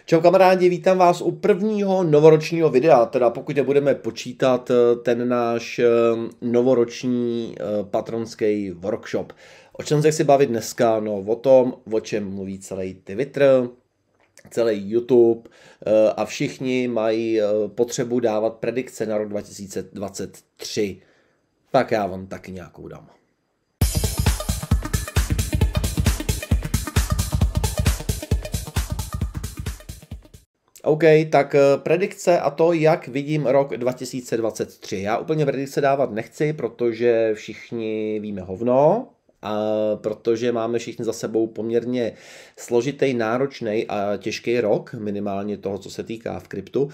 Čau kamarádi, vítám vás u prvního novoročního videa, teda pokud nebudeme počítat ten náš novoroční patronský workshop. O čem se chci bavit dneska? No o tom, o čem mluví celý Twitter, celý YouTube a všichni mají potřebu dávat predikce na rok 2023. Tak já vám taky nějakou dám. OK, tak predikce a to, jak vidím rok 2023. Já úplně predikce dávat nechci, protože všichni víme hovno, protože máme všichni za sebou poměrně složitý, náročný a těžký rok, minimálně toho, co se týká v kryptu.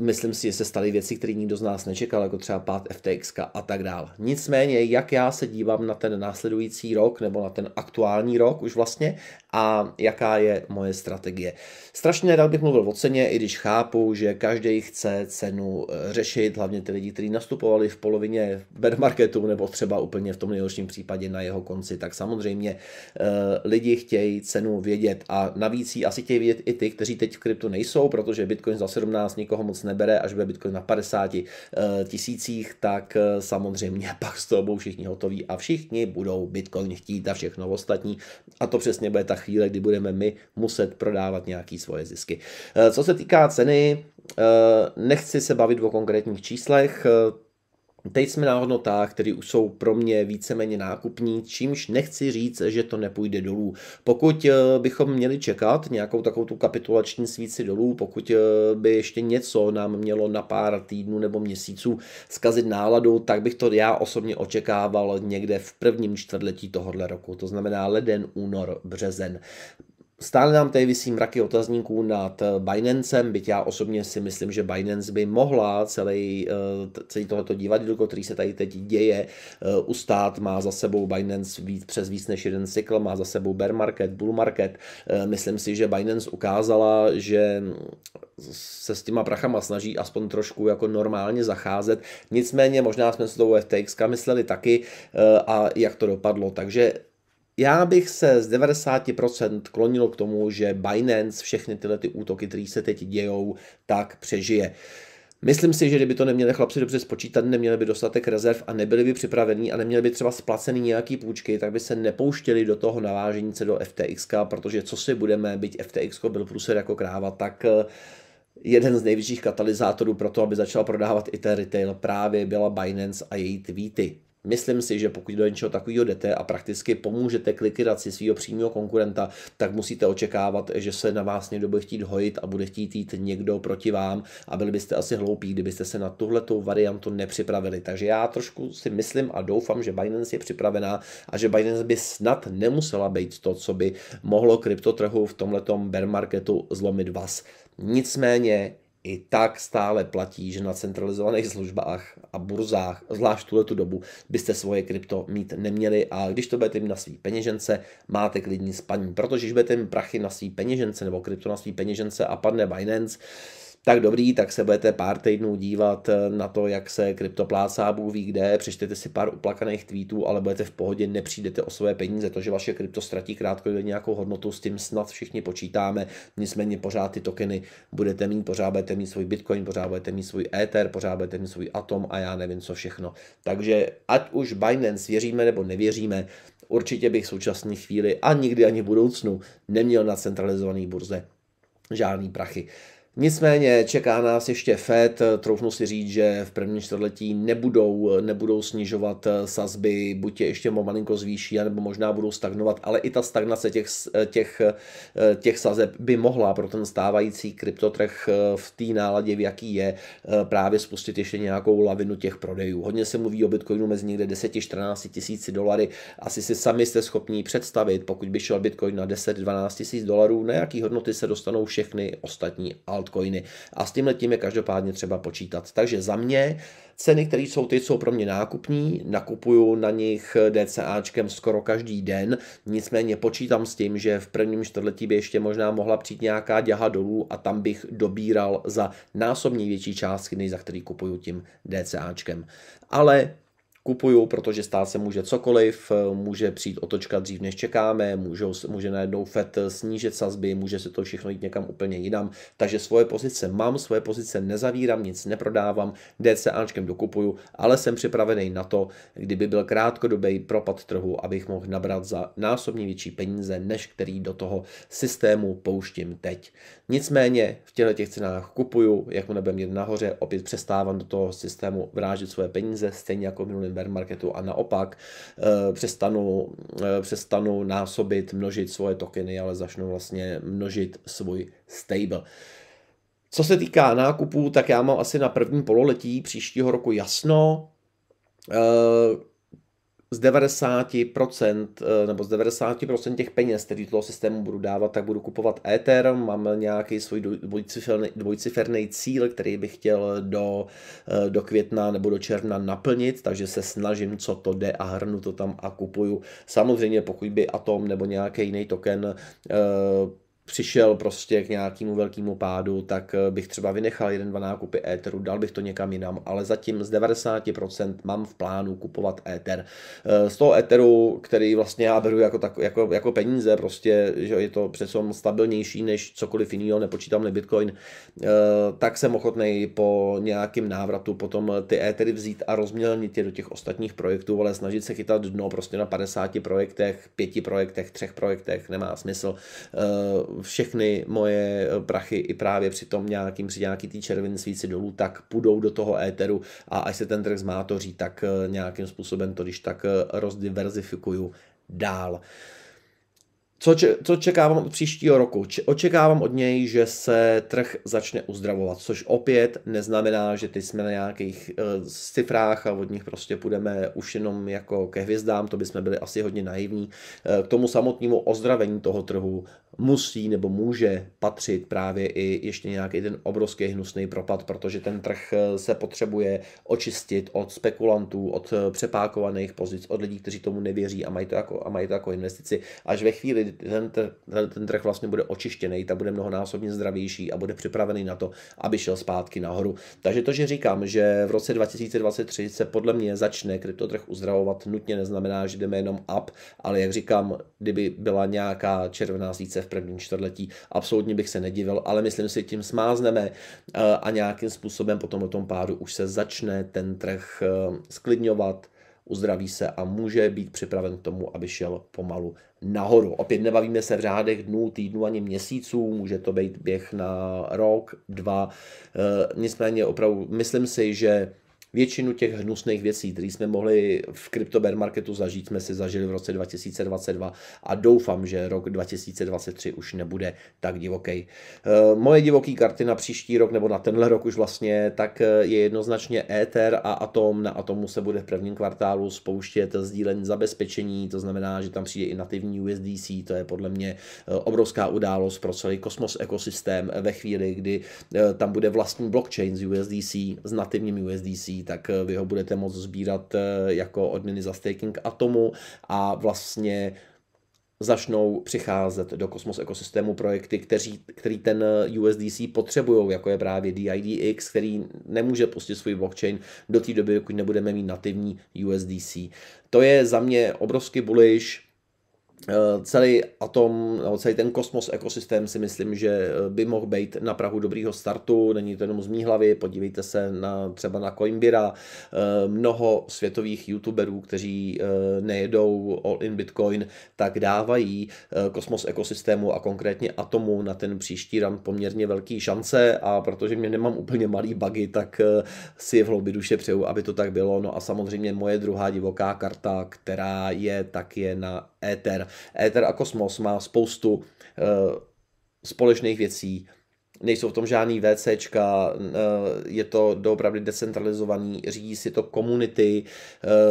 Myslím si, že se staly věci, které nikdo z nás nečekal, jako třeba pád FTX a tak dále. Nicméně, jak já se dívám na ten následující rok, nebo na ten aktuální rok už vlastně, a jaká je moje strategie. Strašně nerad bych mluvil o ceně, i když chápu, že každý chce cenu řešit, hlavně ty lidi, kteří nastupovali v polovině bear marketu, nebo třeba úplně v tom nejhorším případě na jeho konci, tak samozřejmě lidi chtějí cenu vědět a navíc ji asi chtějí vědět i ty, kteří teď v kryptu nejsou, protože Bitcoin za 17 nikoho moc nebere, až bude Bitcoin na 50 tisících, tak samozřejmě pak z toho budou všichni hotoví a všichni budou Bitcoin chtít a všechno ostatní. A to přesně bude ta chvíle, kdy budeme my muset prodávat nějaké svoje zisky. Co se týká ceny, nechci se bavit o konkrétních číslech. Teď jsme na hodnotách, které už jsou pro mě víceméně nákupní, čímž nechci říct, že to nepůjde dolů. Pokud bychom měli čekat nějakou takovou tu kapitulační svíci dolů, pokud by ještě něco nám mělo na pár týdnů nebo měsíců zkazit náladu, tak bych to já osobně očekával někde v prvním čtvrtletí tohohle roku. To znamená leden, únor, březen. Stále nám tady visí mraky otazníků nad Binancem, byť já osobně si myslím, že Binance by mohla celý tohleto divadlo, který se tady teď děje, ustát. Má za sebou Binance přes víc než jeden cykl, má za sebou bear market, bull market. Myslím si, že Binance ukázala, že se s těma prachama snaží aspoň trošku jako normálně zacházet. Nicméně možná jsme se toho FTX mysleli taky a jak to dopadlo. Takže já bych se z 90% klonil k tomu, že Binance všechny tyhle ty útoky, které se teď dějou, tak přežije. Myslím si, že kdyby to neměli chlapci dobře spočítat, neměli by dostatek rezerv a nebyli by připravení a neměli by třeba splacený nějaký půjčky, tak by se nepouštěli do toho navážení se do FTX, protože co si budeme, byť FTX byl průser jako kráva, tak jeden z největších katalyzátorů pro to, aby začal prodávat i ten retail, právě byla Binance a její tweety. Myslím si, že pokud do něčeho takového jdete a prakticky pomůžete k likvidaci svého přímého konkurenta, tak musíte očekávat, že se na vás někdo bude chtít hojit a bude chtít jít někdo proti vám a byli byste asi hloupí, kdybyste se na tuhletou variantu nepřipravili. Takže já trošku si myslím a doufám, že Binance je připravená a že Binance by snad nemusela být to, co by mohlo kryptotrhu v tomhletom bear marketu zlomit vás. Nicméně i tak stále platí, že na centralizovaných službách a burzách, zvlášť v tuhletu dobu, byste svoje krypto mít neměli a když to budete mít na svý peněžence, máte klidný spaní, protože když budete mít prachy na svý peněžence nebo krypto na svý peněžence a padne Binance, tak dobrý, tak se budete pár týdnů dívat na to, jak se krypto plácá, Bůh ví kde, přečtete si pár uplakaných tweetů, ale budete v pohodě, nepřijdete o své peníze. To, že vaše krypto ztratí krátkodobě nějakou hodnotu, s tím snad všichni počítáme, nicméně pořád ty tokeny budete mít, pořád budete mít svůj Bitcoin, pořád budete mít svůj Ether, pořád budete mít svůj Atom a já nevím co všechno. Takže ať už Binance věříme nebo nevěříme, určitě bych v současné chvíli a nikdy ani v budoucnu neměl na centralizované burze žádný prachy. Nicméně čeká nás ještě Fed, troufnu si říct, že v prvním čtvrtletí nebudou snižovat sazby, buď je ještě malinko zvýší, nebo možná budou stagnovat, ale i ta stagnace těch sazeb by mohla pro ten stávající kryptotrh v té náladě, v jaký je, právě spustit ještě nějakou lavinu těch prodejů. Hodně se mluví o Bitcoinu mezi někde 10-14 tisíci dolary, asi si sami jste schopni představit, pokud by šel Bitcoin na 10-12 tisíc dolarů, na jaký hodnoty se dostanou všechny ostatní altcoiny. A s tímhletím je každopádně třeba počítat. Takže za mě ceny, které jsou teď, jsou pro mě nákupní, nakupuju na nich DCAčkem skoro každý den, nicméně počítám s tím, že v prvním čtvrtletí by ještě možná mohla přijít nějaká děha dolů a tam bych dobíral za násobně větší částky, než za který kupuju tím DCAčkem. Ale kupuju, protože stát se může cokoliv, může přijít otočka dřív, než čekáme, může najednou FED snížit sazby, může se to všechno jít někam úplně jinam, takže svoje pozice mám, svoje pozice nezavírám, nic neprodávám, DCAčkem dokupuju, ale jsem připravený na to, kdyby byl krátkodobý propad trhu, abych mohl nabrat za násobně větší peníze, než který do toho systému pouštím teď. Nicméně v těchto cenách kupuju, jak mu nebudeme jít nahoře, opět přestávám do toho systému vrážet svoje peníze, stejně jako v minulém bear marketu a naopak přestanu násobit, množit svoje tokeny, ale začnu vlastně množit svůj stable. Co se týká nákupů, tak já mám asi na první pololetí příštího roku jasno. Z 90% nebo z 90% těch peněz, který do toho systému budu dávat, tak budu kupovat Ether. Mám nějaký svůj dvojciferný cíl, který bych chtěl do května nebo do června naplnit, takže se snažím, co to jde a hrnu to tam a kupuju. Samozřejmě pokud by Atom nebo nějaký jiný token přišel prostě k nějakému velkému pádu, tak bych třeba vynechal 1-2 nákupy Etheru, dal bych to někam jinam, ale zatím z 90% mám v plánu kupovat Ether. Z toho Etheru, který vlastně já beru jako peníze, prostě, že je to přece stabilnější než cokoliv jiného, nepočítám Bitcoin, tak jsem ochotný po nějakém návratu potom ty Ethery vzít a rozmělnit je do těch ostatních projektů, ale snažit se chytat dno prostě na 50 projektech, 5 projektech, 3 projektech, nemá smysl. Všechny moje prachy i právě při nějaký tý červený svíci dolů, tak půjdou do toho éteru a až se ten trh zmátoří, tak nějakým způsobem to když tak rozdiverzifikuju dál. Co čekávám od příštího roku? Očekávám od něj, že se trh začne uzdravovat, což opět neznamená, že ty jsme na nějakých cifrách a od nich prostě půjdeme už jenom jako ke hvězdám, to bychom byli asi hodně naivní. K tomu samotnému ozdravení toho trhu musí nebo může patřit právě i ještě nějaký ten obrovský hnusný propad, protože ten trh se potřebuje očistit od spekulantů, od přepákovaných pozic, od lidí, kteří tomu nevěří a mají to jako investici. Až ve chvíli ten trh vlastně bude očištěný, tak bude mnohonásobně zdravější a bude připravený na to, aby šel zpátky nahoru. Takže to, že říkám, že v roce 2023 se podle mě začne kryptotrh uzdravovat, nutně neznamená, že jdeme jenom up, ale jak říkám, kdyby byla nějaká červená svíce v prvním čtvrtletí, absolutně bych se nedivil, ale myslím si, tím smázneme a nějakým způsobem potom o tom pádu už se začne ten trh sklidňovat, uzdraví se a může být připraven k tomu, aby šel pomalu nahoru. Opět nebavíme se v řádech dnů, týdnů ani měsíců, může to být běh na rok, 2. Nicméně opravdu myslím si, že většinu těch hnusných věcí, které jsme mohli v crypto bear marketu zažít, jsme si zažili v roce 2022 a doufám, že rok 2023 už nebude tak divoký. Moje divoký karty na příští rok nebo na tenhle rok už vlastně, tak je jednoznačně Ether a Atom. Na Atomu se bude v prvním kvartálu spouštět sdílení zabezpečení, to znamená, že tam přijde i nativní USDC, to je podle mě obrovská událost pro celý Cosmos ekosystém ve chvíli, kdy tam bude vlastní blockchain z USDC, s nativním USDC, tak vy ho budete moct sbírat jako odměny za staking Atomu a vlastně začnou přicházet do Cosmos ekosystému projekty, který ten USDC potřebují, jako je právě DIDX, který nemůže pustit svůj blockchain do té doby, dokud nebudeme mít nativní USDC. To je za mě obrovský bullish. Celý Atom, celý ten Cosmos ekosystém si myslím, že by mohl být na prahu dobrýho startu, není to jenom z mý hlavy, podívejte se třeba na Coinbira, mnoho světových youtuberů, kteří nejedou all in Bitcoin, tak dávají Cosmos ekosystému a konkrétně Atomu na ten příští run poměrně velký šance a protože mě nemám úplně malý bugy, tak si v hloubi duše přeju, aby to tak bylo. No a samozřejmě moje druhá divoká karta, která je na Ether. Ether a Cosmos má spoustu společných věcí. Nejsou v tom žádný VCčka, je to doopravdy decentralizovaný, řídí si to komunity,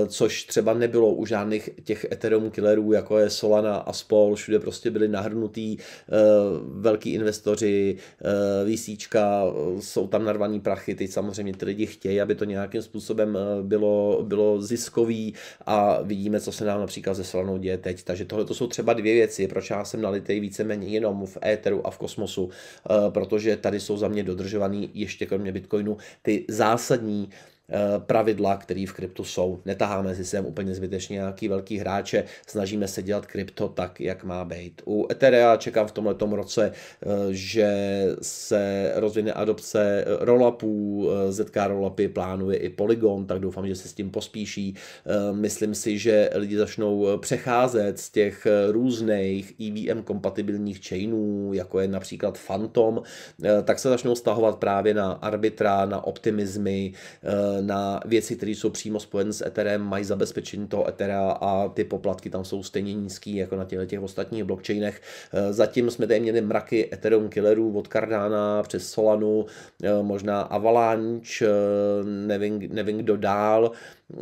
což třeba nebylo u žádných těch Ethereum killerů, jako je Solana a spol, všude prostě byli nahrnutý velký investoři, VCčka, jsou tam narvaný prachy, teď samozřejmě ty lidi chtějí, aby to nějakým způsobem bylo ziskový a vidíme, co se nám například ze Solanou děje teď, takže tohle to jsou třeba dvě věci, proč já jsem nalitej víceméně jenom v Etheru a v Cosmosu, protože tady jsou za mě dodržovaný ještě kromě Bitcoinu ty zásadní pravidla, které v kryptu jsou. Netaháme si sem úplně zbytečně nějaký velký hráče, snažíme se dělat krypto tak, jak má být. U Etherea čekám v tomhletom roce, že se rozvine adopce rollupů, ZK rollupy plánuje i Polygon, tak doufám, že se s tím pospíší. Myslím si, že lidi začnou přecházet z těch různých EVM kompatibilních chainů, jako je například Phantom, tak se začnou stahovat právě na Arbitra, na Optimismy, na věci, které jsou přímo spojené s Etherem, mají zabezpečení toho Ethera a ty poplatky tam jsou stejně nízký jako na těch ostatních blockchainech. Zatím jsme tady měli mraky Ethereum killerů od Cardana přes Solanu, možná Avalanche, nevím kdo dál.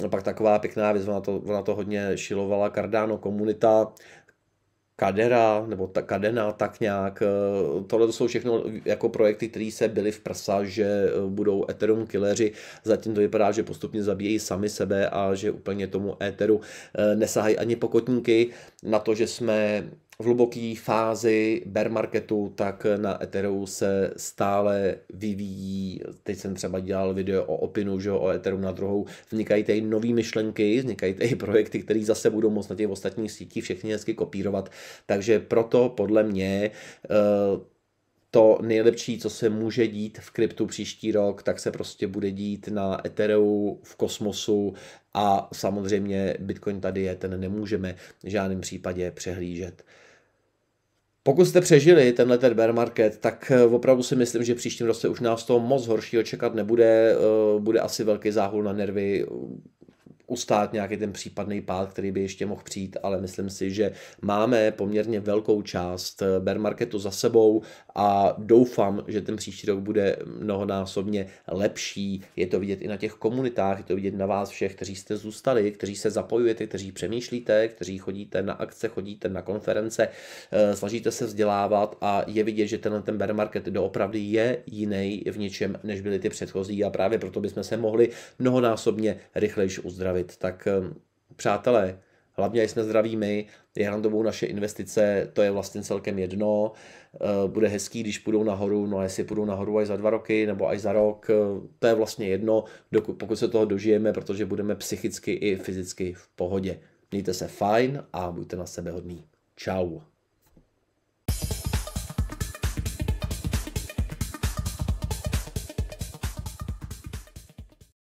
Pak taková pěkná věc, ona to hodně šilovala Cardano komunita, Kadera, nebo Kadena, tak nějak. Tohle to jsou všechno jako projekty, které se byly v prsa, že budou Ethereum killeři. Zatím to vypadá, že postupně zabíjejí sami sebe a že úplně tomu Etheru nesahají ani pokotníky. Na to, že jsme v hluboké fázi bear marketu, tak na Ethereum se stále vyvíjí. Teď jsem třeba dělal video o Opinu, že o Ethereum na druhou. Vznikají tady nové myšlenky, vznikají tady projekty, které zase budou moct na těch ostatních sítích všechny hezky kopírovat. Takže proto podle mě to nejlepší, co se může dít v kryptu příští rok, tak se prostě bude dít na Ethereum, v kosmosu a samozřejmě Bitcoin tady je, ten nemůžeme v žádném případě přehlížet. Pokud jste přežili tenhle bear market, tak opravdu si myslím, že příštím roce už nás toho moc horšího čekat nebude. Bude asi velký záhul na nervy, ustát nějaký ten případný pád, který by ještě mohl přijít, ale myslím si, že máme poměrně velkou část bear marketu za sebou a doufám, že ten příští rok bude mnohonásobně lepší. Je to vidět i na těch komunitách, je to vidět na vás všech, kteří jste zůstali, kteří se zapojujete, kteří přemýšlíte, kteří chodíte na akce, chodíte na konference, snažíte se vzdělávat a je vidět, že ten bear market doopravdy je jiný v něčem, než byly ty předchozí a právě proto bychom se mohli mnohonásobně rychlejš uzdravit. Tak přátelé, hlavně jsme zdraví my, je randovou naše investice, to je vlastně celkem jedno. Bude hezký, když půjdou nahoru, no a jestli půjdou nahoru až za 2 roky nebo až za rok, to je vlastně jedno, pokud se toho dožijeme, protože budeme psychicky i fyzicky v pohodě. Mějte se fajn a buďte na sebe hodný. Čau.